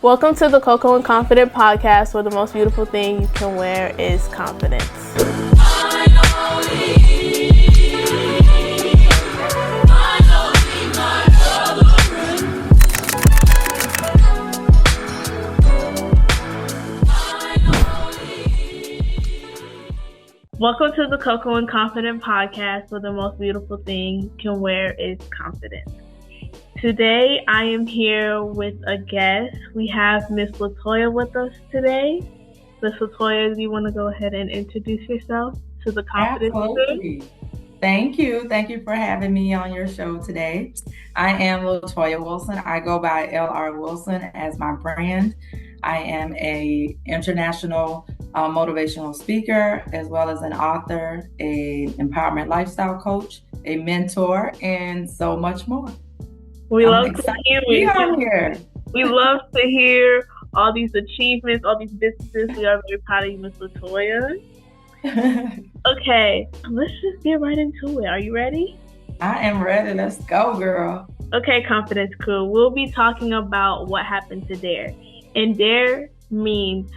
Welcome to the Coco and Confident podcast, where the most beautiful thing you can wear is confidence. Welcome to the Coco and Confident podcast, where the most beautiful thing you can wear is confidence. Today, I am here with a guest. We have Miss LaToya with us today. Miss LaToya, do you want to go ahead and introduce yourself to the confidence Absolutely. crew? Thank you. Thank you for having me on your show today. I am LaToya Wilson. I go by L.R. Wilson as my brand. I am a international motivational speaker, as well as an author, a empowerment lifestyle coach, a mentor, and so much more. We love to hear it. Here. We love to hear all these achievements, all these businesses. We are very proud of you, Miss LaToya. Okay, let's just get right into it. Are you ready? I am ready. Let's go, girl. Okay, Confidence Crew. We'll be talking about what happened to D.A.R.E. And D.A.R.E. means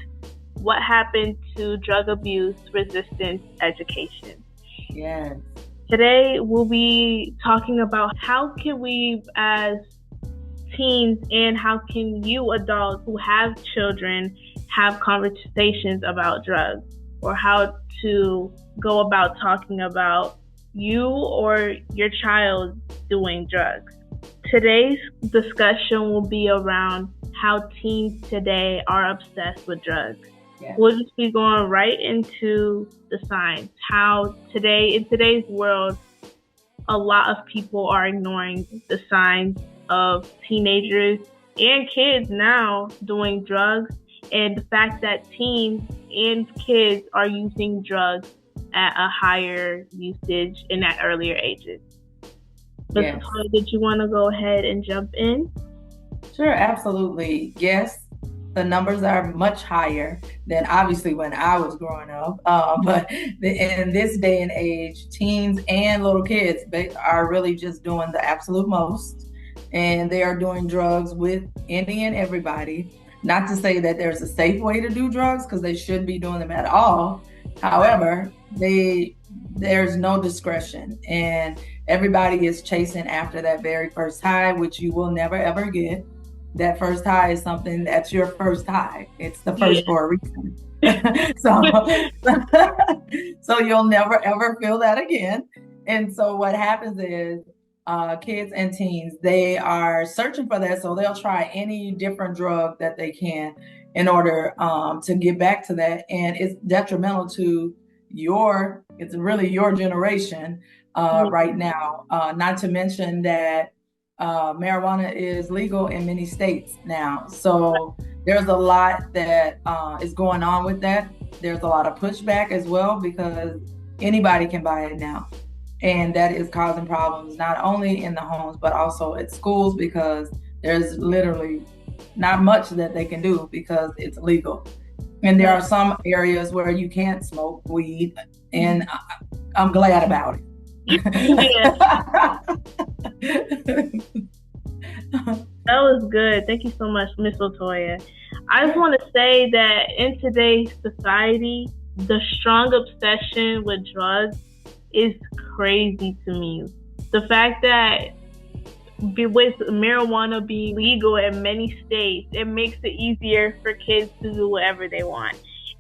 what happened to drug abuse resistance education. Yes. Today, we'll be talking about how can we as teens and how can you adults who have children have conversations about drugs, or how to go about talking about you or your child doing drugs. Today's discussion will be around how teens today are obsessed with drugs. Yes. We'll just be going right into the signs. How today, in today's world, a lot of people are ignoring the signs of teenagers and kids now doing drugs, and the fact that teens and kids are using drugs at a higher usage and at earlier ages. Yes. LaToya, did you want to go ahead and jump in? Sure, absolutely. Yes, the numbers are much higher than obviously when I was growing up. But in this day and age, teens and little kids, they are really just doing the absolute most. And they are doing drugs with any and everybody. Not to say that there's a safe way to do drugs, because they shouldn't be doing them at all. However, there's no discretion, and everybody is chasing after that very first high, which you will never ever get. That first high is something that's your first high. It's the first for a reason. So you'll never ever feel that again. And so what happens is kids and teens, they are searching for that. So they'll try any different drug that they can in order to get back to that. And it's detrimental to it's really your generation right now. Not to mention that marijuana is legal in many states now. So there's a lot that is going on with that. There's a lot of pushback as well, because anybody can buy it now. And that is causing problems not only in the homes, but also at schools, because there's literally not much that they can do because it's legal. And there are some areas where you can't smoke weed, and I'm glad about it. That was good. Thank you so much, Miss LaToya. I just want to say that in today's society, the strong obsession with drugs is crazy to me. The fact that with marijuana being legal in many states, it makes it easier for kids to do whatever they want.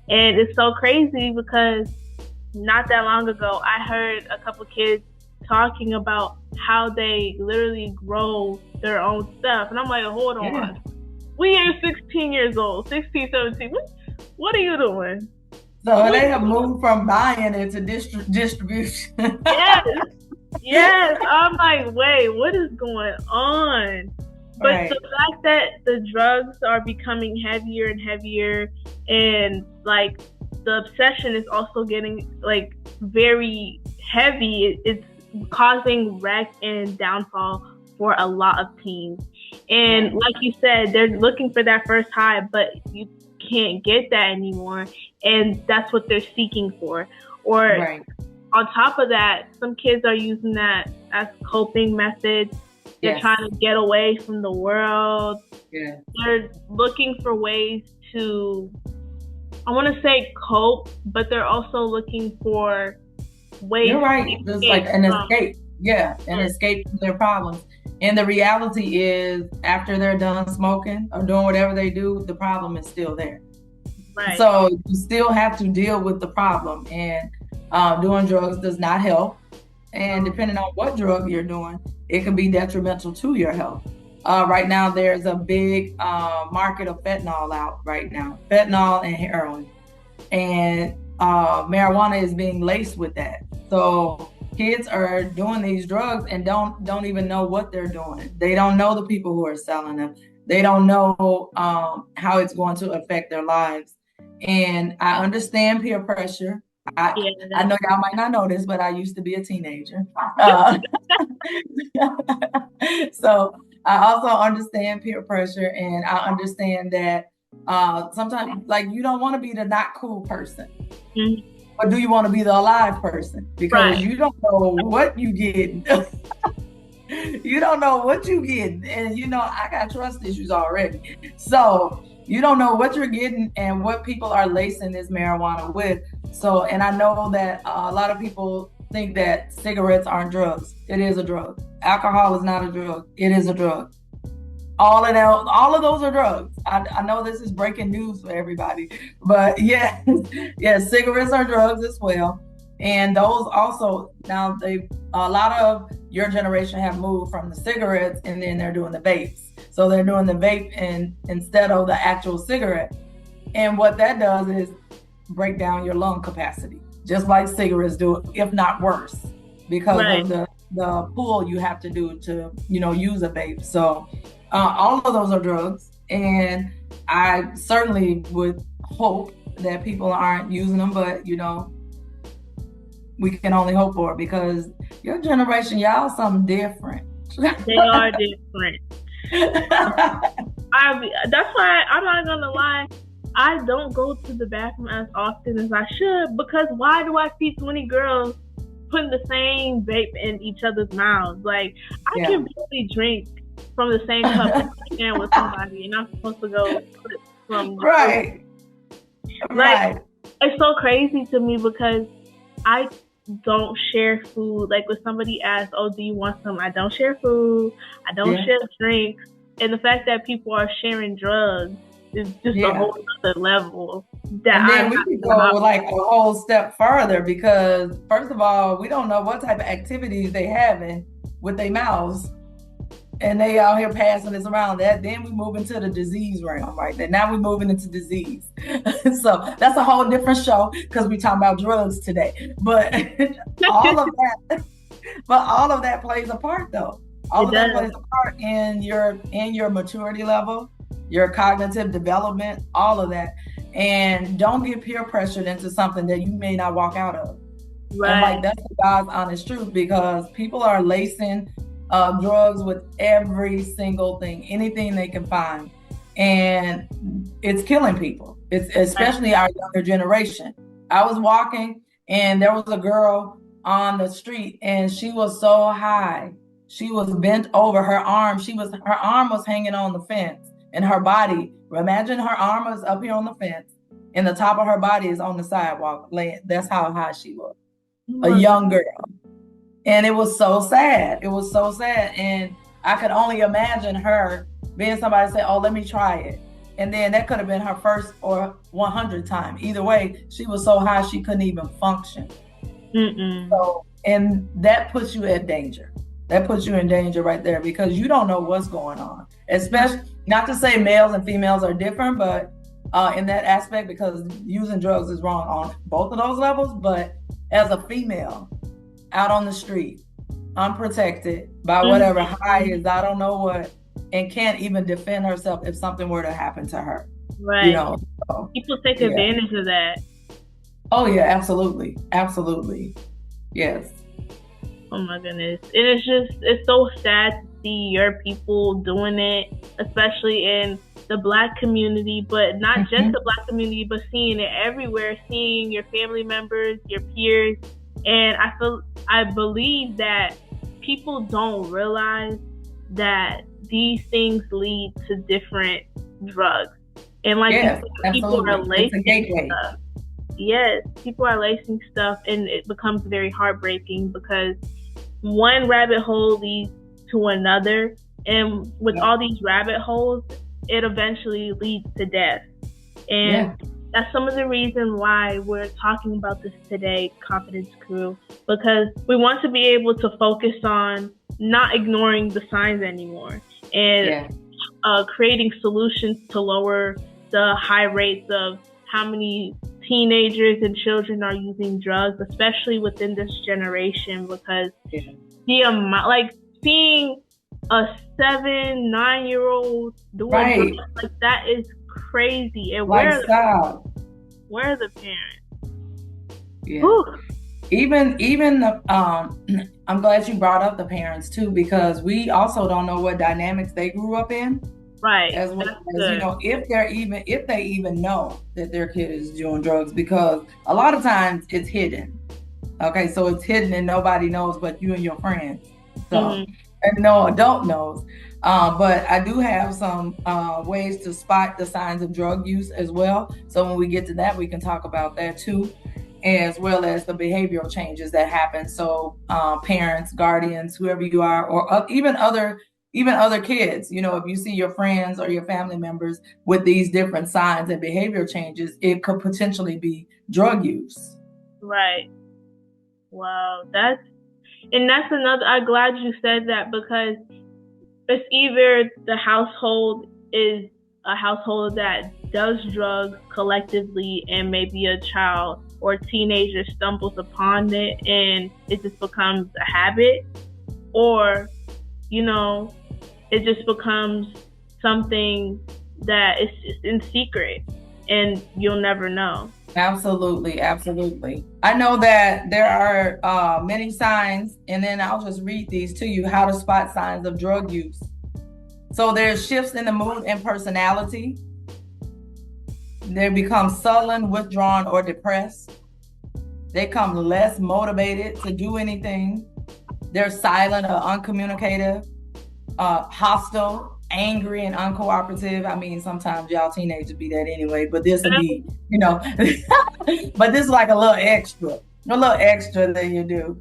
And it's so crazy because not that long ago, I heard a couple kids talking about how they literally grow their own stuff. And I'm like, hold on. We are 16 years old, 16, 17. What are you doing? So they have moved from buying it to distribution. Yes. I'm like, wait, what is going on? But right. The fact that the drugs are becoming heavier and heavier, and like the obsession is also getting like very heavy, it's causing wreck and downfall for a lot of teens. And like you said, they're looking for that first high, but you can't get that anymore, and that's what they're seeking for. Or on top of that, some kids are using that as coping methods They're Yes. trying to get away from the world. Yeah. They're looking for ways to, I want to say cope, but they're also looking for ways You're right. to Just like escape an from. escape. Yeah, an escape from their problems. And the reality is, after they're done smoking or doing whatever they do, the problem is still there. Right. So you still have to deal with the problem. And doing drugs does not help. And depending on what drug you're doing, it can be detrimental to your health. Right now, there's a big market of fentanyl out right now, fentanyl and heroin. And marijuana is being laced with that. So kids are doing these drugs and don't even know what they're doing. They don't know the people who are selling them. They don't know how it's going to affect their lives. And I understand peer pressure. I know y'all might not know this, but I used to be a teenager. So I also understand peer pressure, and I understand that sometimes, like, you don't want to be the not cool person. Mm-hmm. Or do you want to be the alive person? Because you don't know what you getting. You don't know what you getting. And I got trust issues already. So you don't know what you're getting and what people are lacing this marijuana with. So, and I know that a lot of people think that cigarettes aren't drugs. It is a drug. Alcohol is not a drug. It is a drug. All of those are drugs. I know this is breaking news for everybody, but yes, cigarettes are drugs as well. And those also, now a lot of your generation have moved from the cigarettes, and then they're doing the vapes. So they're doing the vape instead of the actual cigarette. And what that does is break down your lung capacity, just like cigarettes do, if not worse, because of the pull you have to do to use a vape. So all of those are drugs, and I certainly would hope that people aren't using them, but we can only hope for it, because your generation, y'all something different. They are different. That's why I'm not gonna lie, I don't go to the bathroom as often as I should, because why do I see 20 girls putting the same vape in each other's mouths? Like, I can barely drink from the same cup as I can with somebody, and I'm supposed to go put from right. It's so crazy to me, because I don't share food. Like, when somebody asks, "Oh, do you want some?" I don't share food. I don't share drinks. And the fact that people are sharing drugs is just a whole other level. And then we can go like a whole step further, because first of all, we don't know what type of activities they having with their mouths, and they out here passing this around. That then we move into the disease realm, right? And now we're moving into disease. So that's a whole different show, because we talking about drugs today. But all of that plays a part, though. All of that plays a part in your maturity level, your cognitive development, all of that. And don't get peer pressured into something that you may not walk out of. Right. And like, that's the God's honest truth, because people are lacing drugs with every single thing, anything they can find, and it's killing people. It's especially our younger generation. I was walking, and there was a girl on the street, and she was so high. She was bent over. Her arm was hanging on the fence, and her body, imagine her arm was up here on the fence, and the top of her body is on the sidewalk laying. That's how high she was. A young girl. And it was so sad. It was so sad. And I could only imagine her being somebody say, "Oh, let me try it." And then that could have been her first or 100th time. Either way, she was so high she couldn't even function. So, and that puts you at danger. That puts you in danger right there, because you don't know what's going on. Especially, not to say males and females are different, but in that aspect, because using drugs is wrong on both of those levels. But as a female, out on the street, unprotected by whatever high is, I don't know what, and can't even defend herself if something were to happen to her. Right. So, people take advantage of that. Oh yeah, absolutely. Absolutely. Yes. Oh my goodness. And it's so sad to see your people doing it, especially in the Black community, but not just the Black community, but seeing it everywhere, seeing your family members, your peers. And I believe that people don't realize that these things lead to different drugs. And like yes, you said, people are lacing stuff. Yes, people are lacing stuff, and it becomes very heartbreaking because one rabbit hole leads to another, and with all these rabbit holes, it eventually leads to death. And that's some of the reason why we're talking about this today, Confidence Crew, because we want to be able to focus on not ignoring the signs anymore and creating solutions to lower the high rates of how many teenagers and children are using drugs, especially within this generation, because the amount, like seeing a 7-9-year-old doing drugs, like that is crazy. And where are the parents? Yeah. Even the I'm glad you brought up the parents too, because we also don't know what dynamics they grew up in. Right. As well as, you know, if they even know that their kid is doing drugs, because a lot of times it's hidden. Okay, so it's hidden and nobody knows but you and your friends. So and no adult knows. But I do have some ways to spot the signs of drug use as well. So when we get to that, we can talk about that too, as well as the behavioral changes that happen. So parents, guardians, whoever you are, or even other kids, you know, if you see your friends or your family members with these different signs and behavior changes, it could potentially be drug use. Right. Wow. That's another, I'm glad you said that, because it's either the household is a household that does drugs collectively and maybe a child or teenager stumbles upon it and it just becomes a habit, or, you know, it just becomes something that is in secret and you'll never know. Absolutely. I know that there are many signs, and then I'll just read these to you, how to spot signs of drug use. So there's shifts in the mood and personality. They become sullen, withdrawn, or depressed. They become less motivated to do anything. They're silent or uncommunicative, hostile, angry, and uncooperative. I mean, sometimes y'all teenagers be that anyway, but this would be, you know, but this is like a little extra than you do.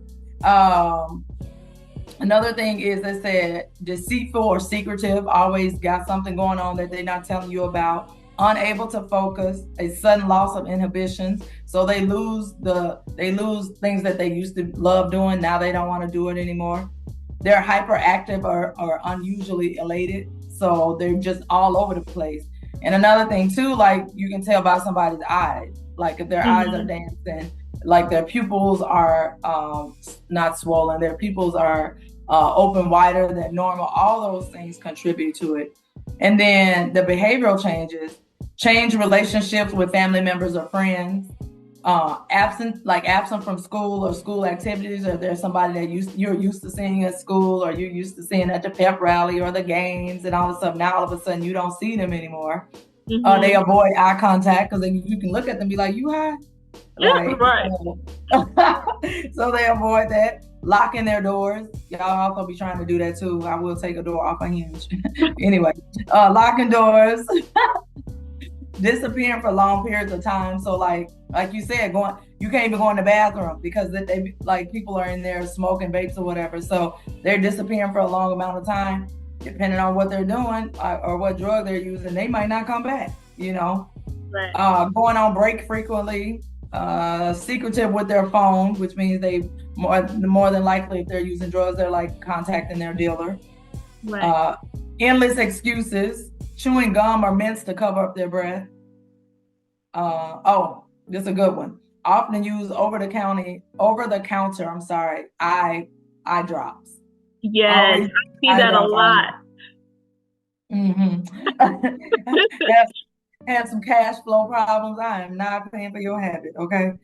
Another thing is, they said, deceitful or secretive, always got something going on that they're not telling you about. Unable to focus, a sudden loss of inhibitions. So they lose things that they used to love doing. Now they don't want to do it anymore. They're hyperactive or unusually elated. So they're just all over the place. And another thing too, like you can tell by somebody's eyes, like if their eyes are dancing, like their pupils are not swollen, their pupils are open wider than normal. All those things contribute to it. And then the behavioral changes, change relationships with family members or friends, absent from school or school activities, or there's somebody that you're used to seeing at school, or you're used to seeing at the pep rally or the games, and all of a sudden you don't see them anymore. They avoid eye contact, because then you can look at them and be like, you high? Like, right. So they avoid that. Locking their doors. Y'all also be trying to do that too. I will take a door off a hinge. Anyway, locking doors. Disappearing for long periods of time. So like you said, you can't even go in the bathroom because they like people are in there smoking vapes or whatever. So they're disappearing for a long amount of time. Depending on what they're doing or what drug they're using, they might not come back, you know. Right. Going on break frequently, secretive with their phone, which means they more than likely, if they're using drugs, they're like contacting their dealer. Right. Endless excuses, chewing gum or mints to cover up their breath. This is a good one. Often use over the counter, eye drops. Yes, I see that a lot. Have some cash flow problems. I am not paying for your habit, okay?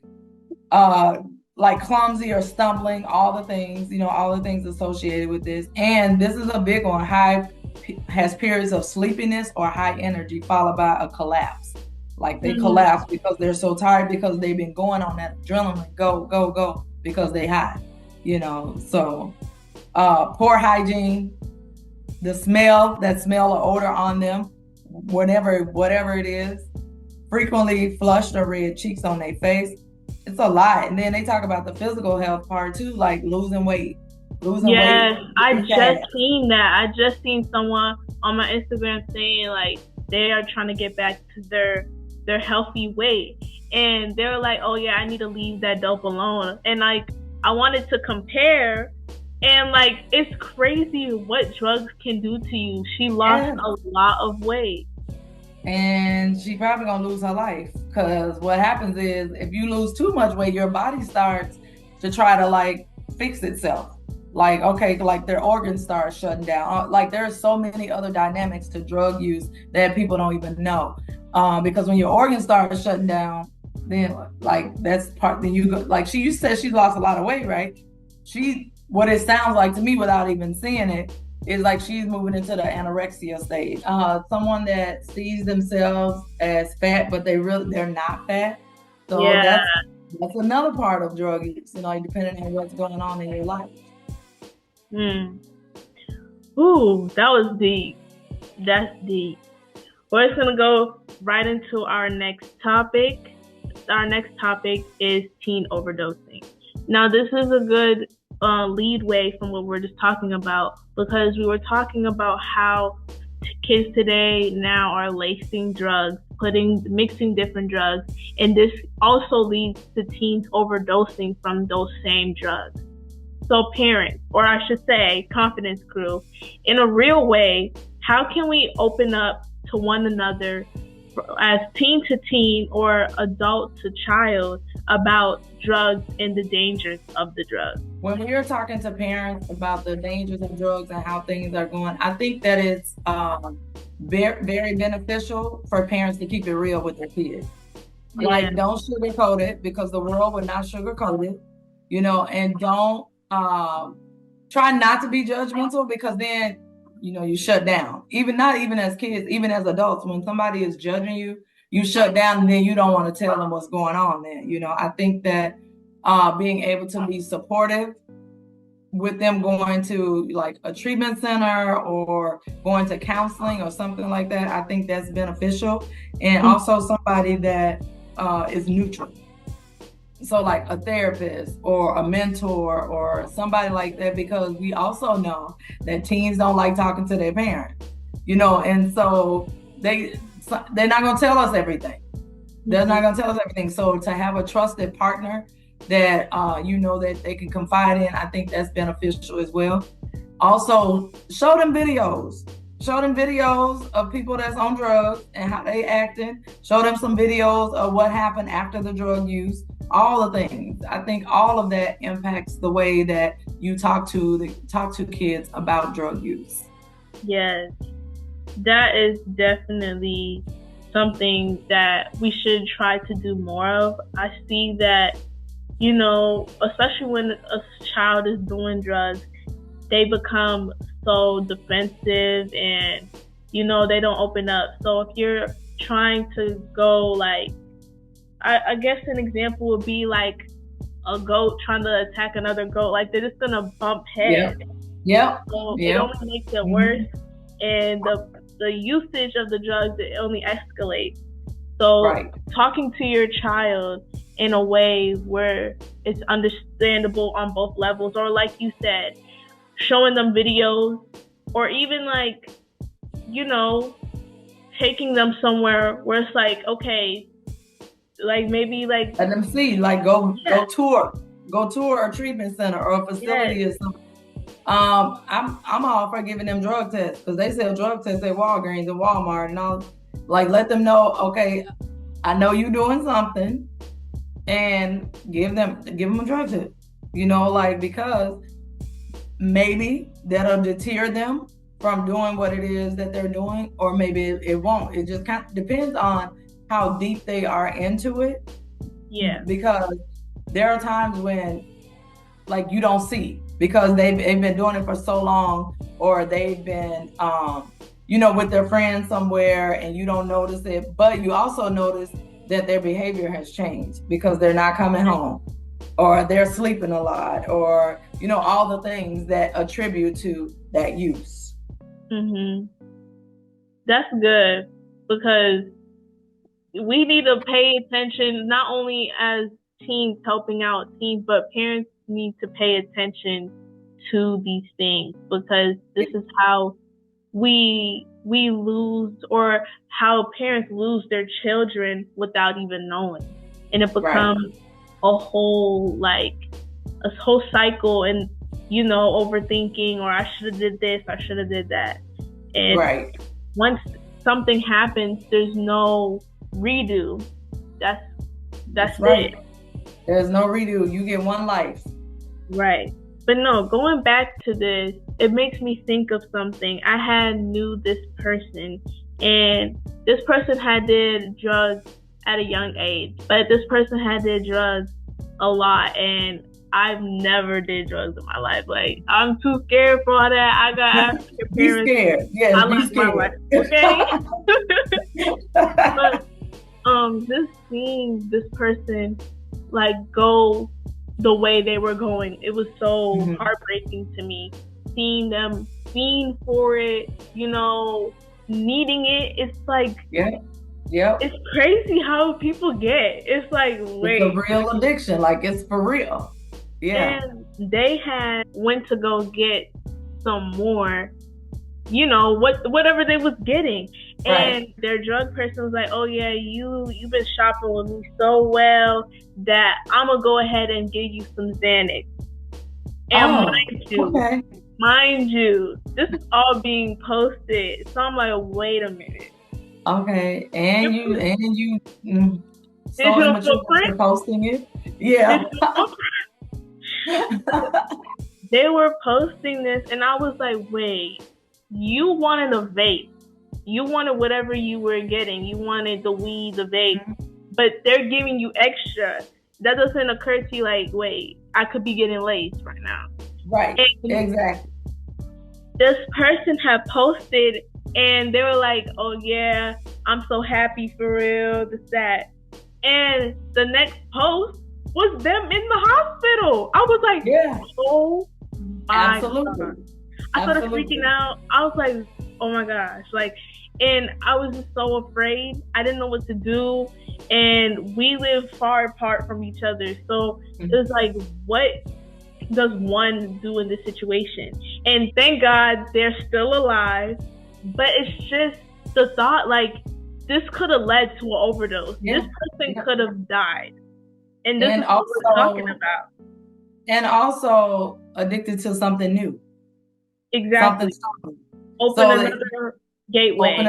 Like clumsy or stumbling, all the things associated with this. And this is a big one. Has periods of sleepiness or high energy followed by a collapse. Like they collapse because they're so tired, because they've been going on that adrenaline, go, because they high, you know. So poor hygiene, the smell, that smell or odor on them, whatever it is, frequently flushed or red cheeks on their face. It's a lot. And then they talk about the physical health part too, like losing weight. Yes, I really just fast. seen that. I just seen someone on my Instagram saying like they are trying to get back to their healthy weight, and they're like, "Oh yeah, I need to leave that dope alone." And like I wanted to compare, and like it's crazy what drugs can do to you. She lost Yeah. a lot of weight. And she probably gonna lose her life, because what happens is if you lose too much weight, your body starts to try to like fix itself. Like, okay, like their organs start shutting down. Like there's so many other dynamics to drug use that people don't even know. Because when your organs start shutting down, then like that's part. Then you go like you said she lost a lot of weight, right? What it sounds like to me without even seeing it is like she's moving into the anorexia stage. Someone that sees themselves as fat, but they're not fat. So Yeah. that's another part of drug use, depending on what's going on in your life. Ooh, that was deep. That's deep. We're just gonna go right into our next topic. Our next topic is teen overdosing. Now, this is a good lead way from what we're just talking about, because we were talking about how kids today now are lacing drugs, mixing different drugs, and this also leads to teens overdosing from those same drugs. So parents, or I should say confidence crew, in a real way, how can we open up to one another as teen to teen or adult to child about drugs and the dangers of the drugs? When we are talking to parents about the dangers of drugs and how things are going, I think that it's very, very beneficial for parents to keep it real with their kids. Yeah. Like, don't sugarcoat it, because the world would not sugarcoat it, and don't try not to be judgmental, because then you shut down. Not even as kids, even as adults, when somebody is judging you, you shut down, and then you don't want to tell them what's going on there. I think that being able to be supportive with them going to like a treatment center or going to counseling or something like that, I think that's beneficial. And also somebody that is neutral. So like a therapist or a mentor or somebody like that, because we also know that teens don't like talking to their parents, and so they're not going to tell us everything. They're not going to tell us everything. So to have a trusted partner that that they can confide in, I think that's beneficial as well. Also, show them videos of people that's on drugs and how they acting. Show them some videos of what happened after the drug use. All the things. I think all of that impacts the way that you talk to kids about drug use. Yes, that is definitely something that we should try to do more of. I see that, especially when a child is doing drugs, they become so defensive and, they don't open up. So if you're trying to go like, I guess an example would be like a goat trying to attack another goat. Like they're just gonna bump heads. Yeah. So it only makes it worse, and the usage of the drugs, it only escalates. So talking to your child in a way where it's understandable on both levels, or like you said, showing them videos, or even like, taking them somewhere where it's like, okay, like maybe like let them see, like go tour a treatment center or a facility or something. I'm all for giving them drug tests, because they sell drug tests at Walgreens and Walmart and all. Like, let them know, okay, I know you doing something, and give them a drug test. Because maybe that'll deter them from doing what it is that they're doing, or maybe it won't. It just kind of depends on how deep they are into it. Yeah. Because there are times when like you don't see, because they've been doing it for so long, or they've been with their friends somewhere and you don't notice it, but you also notice that their behavior has changed because they're not coming home, or they're sleeping a lot, or all the things that attribute to that use. Mhm. That's good, because we need to pay attention, not only as teens helping out teens, but parents need to pay attention to these things, because this is how we lose, or how parents lose their children without even knowing, and it becomes a whole cycle, and overthinking, or I should have did this, I should have did that, and once something happens, there's no redo. That's right. it. There's no redo. You get one life. Right. But no, going back to this, it makes me think of something. I had knew this person, and this person had did drugs at a young age, but this person had did drugs a lot, and I've never did drugs in my life. Like, I'm too scared for all that. I got asked your parents. Be scared. Yes, I be scared. My life, okay? But just seeing this person like go the way they were going, it was so heartbreaking to me. Seeing them fiend for it, needing it. It's like, it's crazy how people get. It's like, wait, it's a real addiction. Like, it's for real. Yeah. And they went to go get some more, whatever they was getting. And their drug person was like, oh yeah, you've been shopping with me so well that I'm gonna go ahead and give you some Xanax. And mind you, this is all being posted. So I'm like, wait a minute. Okay, and you so immature posting it. Yeah. They were posting this, and I was like, wait, you wanted a vape. You wanted whatever you were getting. You wanted the weed, the vape, but they're giving you extra. That doesn't occur to you like, wait, I could be getting laced right now. Right, and exactly. This person had posted, and they were like, oh yeah, I'm so happy for real, this, that. And the next post was them in the hospital. I was like, oh my God. I started freaking out. I was like, oh my gosh. And I was just so afraid. I didn't know what to do. And we live far apart from each other. So it was like, what does one do in this situation? And thank God they're still alive. But it's just the thought, like, this could have led to an overdose. This person could have died. And this is what we're talking about. And also addicted to something new. Exactly. Open another gateway. Open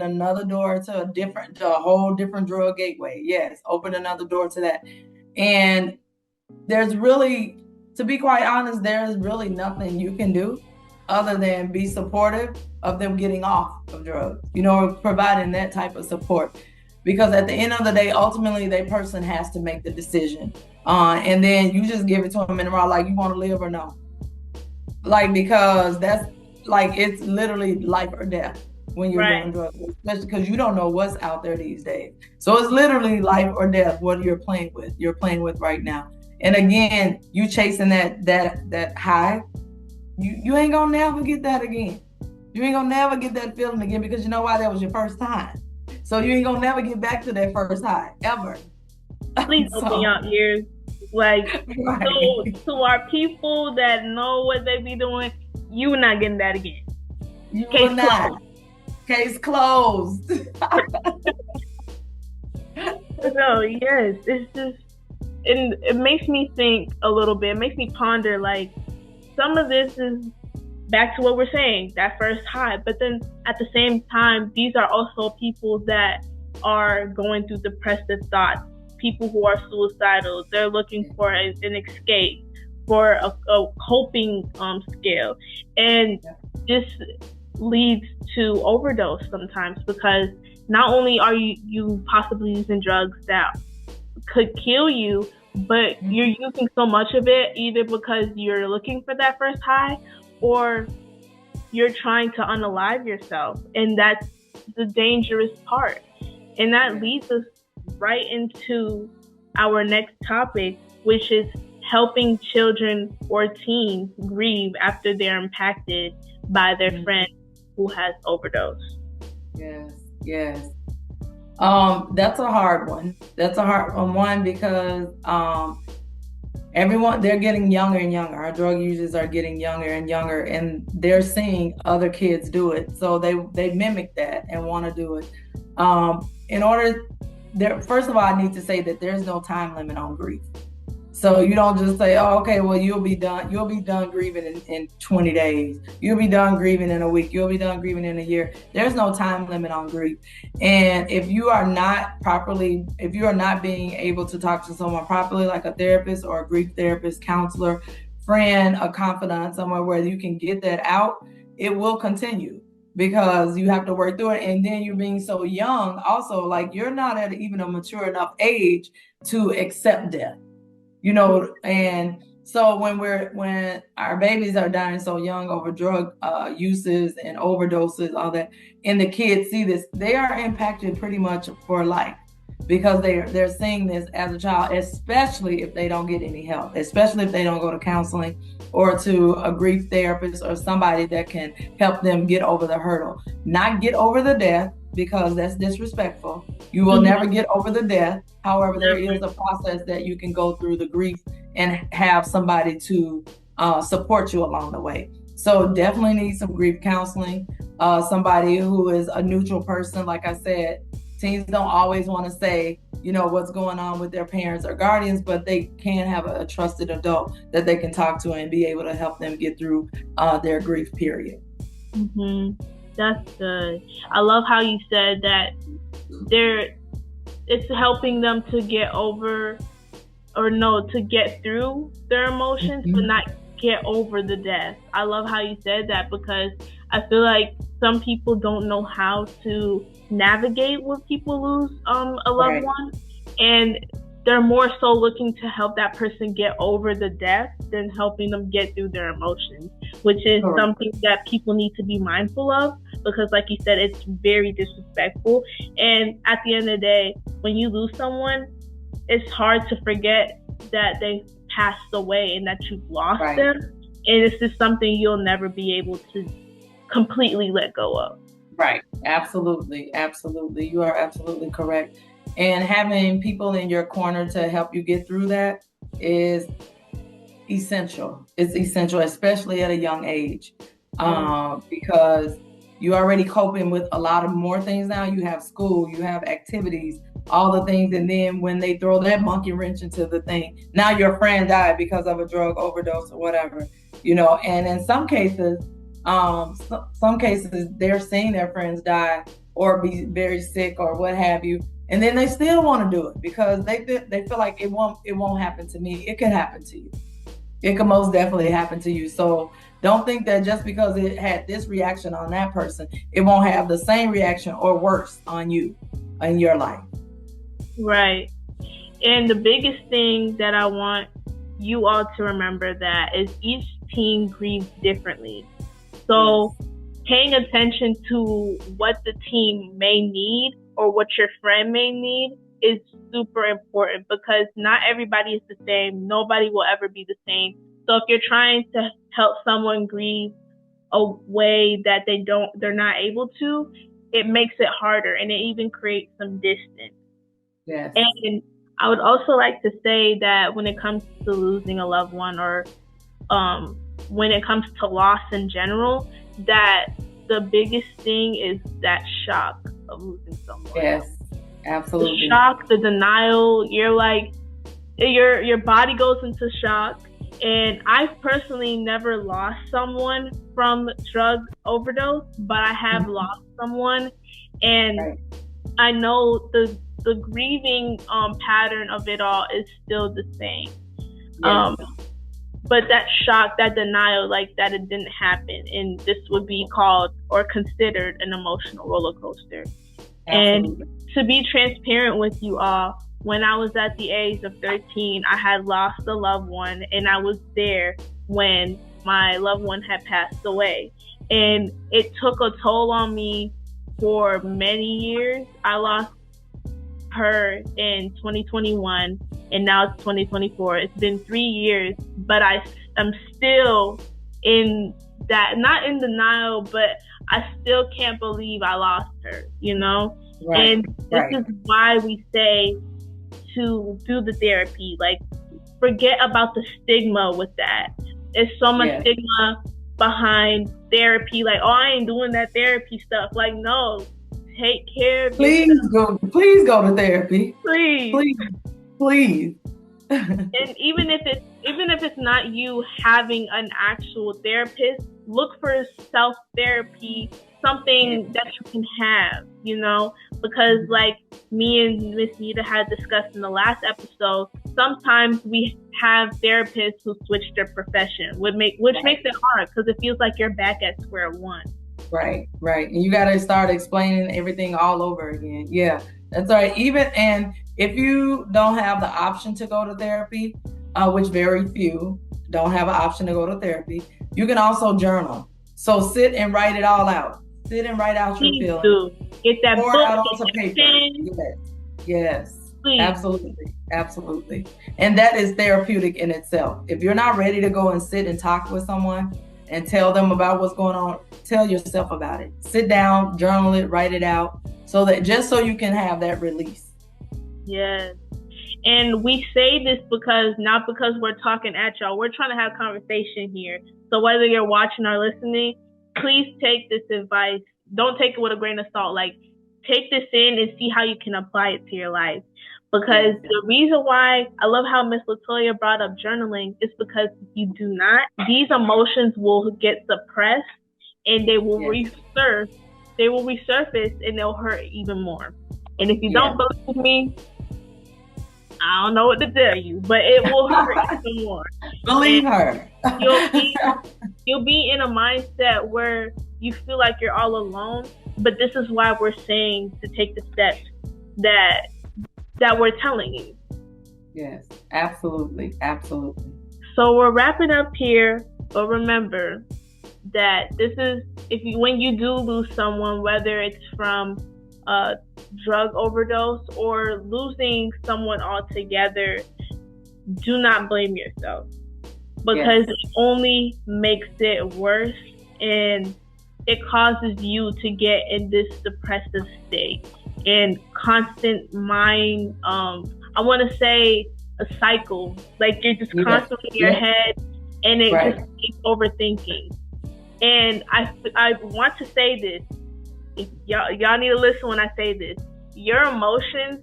another door to a whole different drug gateway. Yes, open another door to that. And there's really, to be quite honest, there's really nothing you can do other than be supportive of them getting off of drugs, providing that type of support. Because at the end of the day, ultimately, that person has to make the decision. And then you just give it to them in the raw, like, you want to live or no? Like, because that's, like, it's literally life or death when you're doing drugs, especially because you don't know what's out there these days. So it's literally life or death what you're playing with. You're playing with right now. And again, you chasing that high, you ain't gonna never get that again. You ain't gonna never get that feeling again, because you know why? That was your first time. So you ain't gonna never get back to that first high, ever. Please open your ears. Like, to our people that know what they be doing, you not getting that again. You will not. Case closed. No, yes, it's just, and it makes me think a little bit. It makes me ponder, like, some of this is back to what we're saying, that first high. But then at the same time, these are also people that are going through depressive thoughts, people who are suicidal. They're looking for an escape, for a coping skill. And this leads to overdose sometimes, because not only are you possibly using drugs that could kill you, but you're using so much of it either because you're looking for that first high, or you're trying to unalive yourself. And that's the dangerous part. And that leads us right into our next topic, which is helping children or teens grieve after they're impacted by their friend who has overdosed. Yes. That's a hard one. That's a hard one because everyone, they're getting younger and younger. Our drug users are getting younger and younger, and they're seeing other kids do it, so they mimic that and want to do it. In order, first of all, I need to say that there's no time limit on grief. So you don't just say, oh, okay, well, you'll be done grieving in 20 days. You'll be done grieving in a week. You'll be done grieving in a year. There's no time limit on grief. And if you are not being able to talk to someone properly, like a therapist or a grief therapist, counselor, friend, a confidant, somewhere where you can get that out, it will continue, because you have to work through it. And then you're being so young also, like you're not at even a mature enough age to accept death. And so when our babies are dying so young over drug uses and overdoses, all that, and the kids see this, they are impacted pretty much for life, because they're seeing this as a child, especially if they don't get any help, especially if they don't go to counseling or to a grief therapist or somebody that can help them get over the hurdle. Not get over the death, because that's disrespectful. You will never get over the death. However, there is a process that you can go through the grief and have somebody to support you along the way. So definitely need some grief counseling, somebody who is a neutral person. Like I said, teens don't always want to say, what's going on with their parents or guardians, but they can have a trusted adult that they can talk to and be able to help them get through their grief period. That's good. I love how you said that it's helping them to get over, to get through their emotions, but not get over the death. I love how you said that, because I feel like some people don't know how to navigate when people lose a loved one, and they're more so looking to help that person get over the death than helping them get through their emotions, which is something that people need to be mindful of, because like you said, it's very disrespectful. And at the end of the day, when you lose someone, it's hard to forget that they passed away and that you've lost them. And it's just something you'll never be able to completely let go of. Right. Absolutely. You are absolutely correct. And having people in your corner to help you get through that is essential. It's essential, especially at a young age, because you're already coping with a lot of more things now. You have school, you have activities, all the things. And then when they throw that monkey wrench into the thing, now your friend died because of a drug overdose or whatever, and in some cases, they're seeing their friends die or be very sick or what have you. And then they still want to do it because they feel like it won't happen to me. It can happen to you. It can most definitely happen to you. So don't think that just because it had this reaction on that person, it won't have the same reaction or worse on you in your life. Right. And the biggest thing that I want you all to remember that is each teen grieves differently. So paying attention to what the teen may need or what your friend may need is super important, because not everybody is the same. Nobody will ever be the same. So if you're trying to help someone grieve a way that they're not able to, it makes it harder, and it even creates some distance. Yes. And I would also like to say that when it comes to losing a loved one, or when it comes to loss in general, that the biggest thing is that shock of losing someone. Yes, absolutely. The shock, the denial, you're like, your body goes into shock. And I've personally never lost someone from drug overdose, but I have lost someone. And I know the grieving pattern of it all is still the same. Yes. But that shock, that denial, like that it didn't happen, and this would be called or considered an emotional roller coaster. Absolutely. And to be transparent with you all, when I was at the age of 13, I had lost a loved one, and I was there when my loved one had passed away. And it took a toll on me for many years. I lost her in 2021, and now it's 2024. It's been 3 years, but I'm still in that, not in denial, but I still can't believe I lost her, you know? Right. And this is why we say to do the therapy. Like, forget about the stigma with that. There's so much stigma behind therapy. Like, oh, I ain't doing that therapy stuff. Like, no, take care of yourself. Please go to therapy. Please. And even if it's not you having an actual therapist, look for self-therapy, something that you can have, you know, because like me and Miss Nita had discussed in the last episode, sometimes we have therapists who switch their profession, which makes it hard because it feels like you're back at square one. Right. And you got to start explaining everything all over again. Yeah, that's right. And if you don't have the option to go to therapy, which very few don't have an option to go to therapy, you can also journal. So sit and write it all out. Sit and write out your feelings. Get that book out onto paper. Yes. Please. Absolutely. And that is therapeutic in itself. If you're not ready to go and sit and talk with someone and tell them about what's going on, tell yourself about it. Sit down, journal it, write it out, so you can have that release. Yes. And we say this not because we're talking at y'all. We're trying to have conversation here. So whether you're watching or listening, please take this advice. Don't take it with a grain of salt. Like, take this in and see how you can apply it to your life. Because the reason why I love how Miss LaToya brought up journaling is because if you do not, these emotions will get suppressed and they will resurface. They will resurface and they'll hurt even more. And if you don't believe me, I don't know what to tell you, but it will hurt even more. Believe her. You'll be in a mindset where you feel like you're all alone, but this is why we're saying to take the steps that we're telling you. Yes, absolutely. So we're wrapping up here, but remember that this is when you do lose someone, whether it's from a drug overdose or losing someone altogether, do not blame yourself, because it only makes it worse and it causes you to get in this depressive state and constant mind, I want to say a cycle, like you're just constantly in your head and it just keeps overthinking. And I want to say this, if y'all need to listen when I say this, your emotions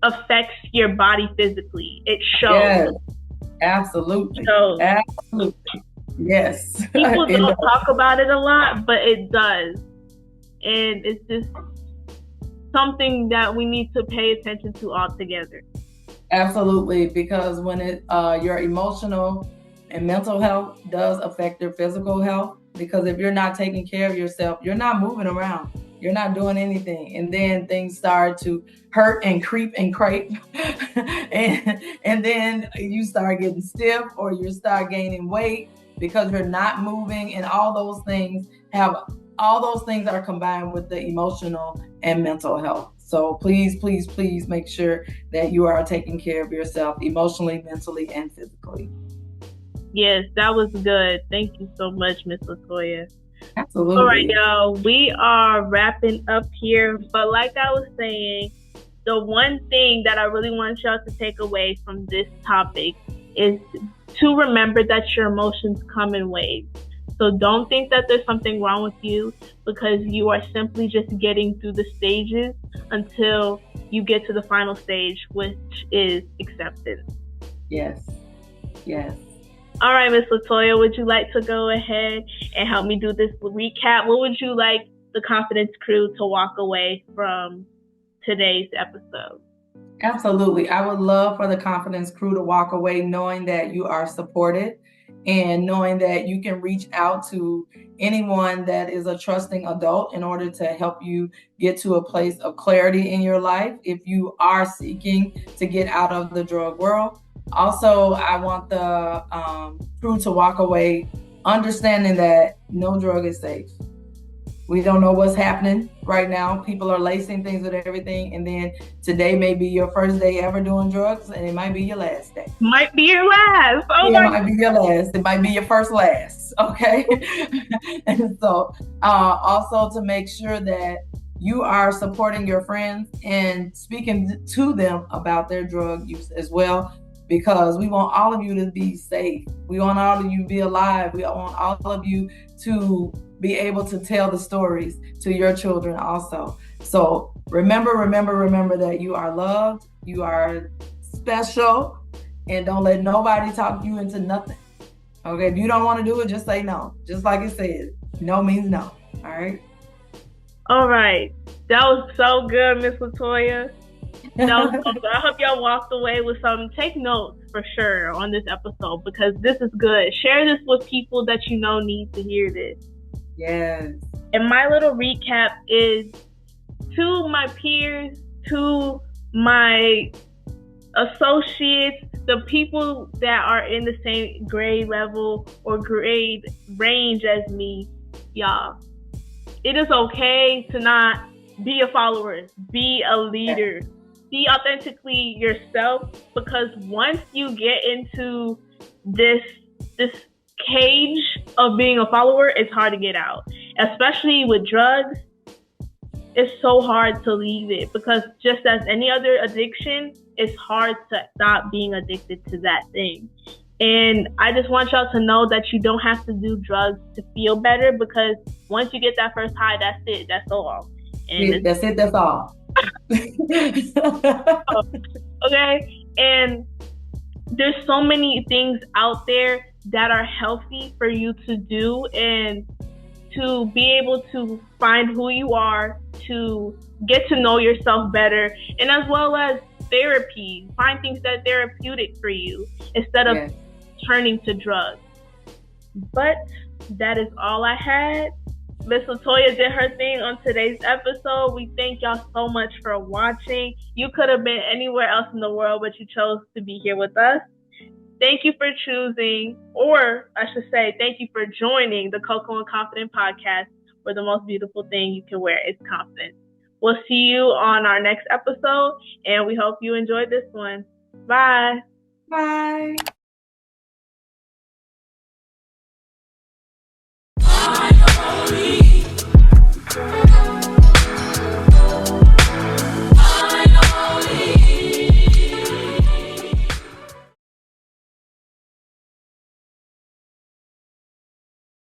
affects your body physically. It shows. Yes, absolutely. Absolutely. Yes. People don't talk about it a lot, but it does. And it's just something that we need to pay attention to altogether. Absolutely, because when your emotional and mental health does affect your physical health, because if you're not taking care of yourself, you're not moving around, you're not doing anything, and then things start to hurt and creep and crepe, and then you start getting stiff or you start gaining weight because you're not moving, and all those things are combined with the emotional and mental health. So please make sure that you are taking care of yourself emotionally, mentally, and physically. Yes, that was good. Thank you so much, Miss LaToya. Absolutely. All right, y'all. We are wrapping up here. But like I was saying, the one thing that I really want y'all to take away from this topic is to remember that your emotions come in waves. So don't think that there's something wrong with you, because you are simply just getting through the stages until you get to the final stage, which is acceptance. Yes. All right, Miss LaToya, would you like to go ahead and help me do this recap? What would you like the Confidence Crew to walk away from today's episode? Absolutely. I would love for the Confidence Crew to walk away knowing that you are supported and knowing that you can reach out to anyone that is a trusting adult in order to help you get to a place of clarity in your life if you are seeking to get out of the drug world. Also, I want the crew to walk away understanding that no drug is safe. We don't know what's happening right now. People are lacing things with everything. And then today may be your first day ever doing drugs, and it might be your last day. Might be your last. Oh it my might be your last. It might be your first last. Okay. And so also to make sure that you are supporting your friends and speaking to them about their drug use as well, because we want all of you to be safe. We want all of you to be alive. We want all of you to be able to tell the stories to your children also. So remember that you are loved, you are special, and don't let nobody talk you into nothing. Okay, if you don't want to do it, just say no. Just like it says, no means no. All right. All right. That was so good, Miss LaToya. That was so good. I hope y'all walked away with some. Take notes for sure on this episode, because this is good. Share this with people that you know need to hear this. Yes. And my little recap is, to my peers, to my associates, the people that are in the same grade level or grade range as me, y'all, it is okay to not be a follower, be a leader, be authentically yourself, because once you get into this cage of being a follower, it's hard to get out. Especially with drugs, it's so hard to leave it, because just as any other addiction, it's hard to stop being addicted to that thing. And I just want y'all to know that you don't have to do drugs to feel better, because once you get that first high, that's it. That's all. And that's all. Okay? And there's so many things out there that are healthy for you to do, and to be able to find who you are, to get to know yourself better, and as well as therapy. Find things that are therapeutic for you instead of turning to drugs. But that is all I had. Miss LaToya did her thing on today's episode. We thank y'all so much for watching. You could have been anywhere else in the world, but you chose to be here with us. Thank you for choosing, or I should say, thank you for joining the Coco and Confident podcast, where the most beautiful thing you can wear is confidence. We'll see you on our next episode, and we hope you enjoyed this one. Bye. Bye.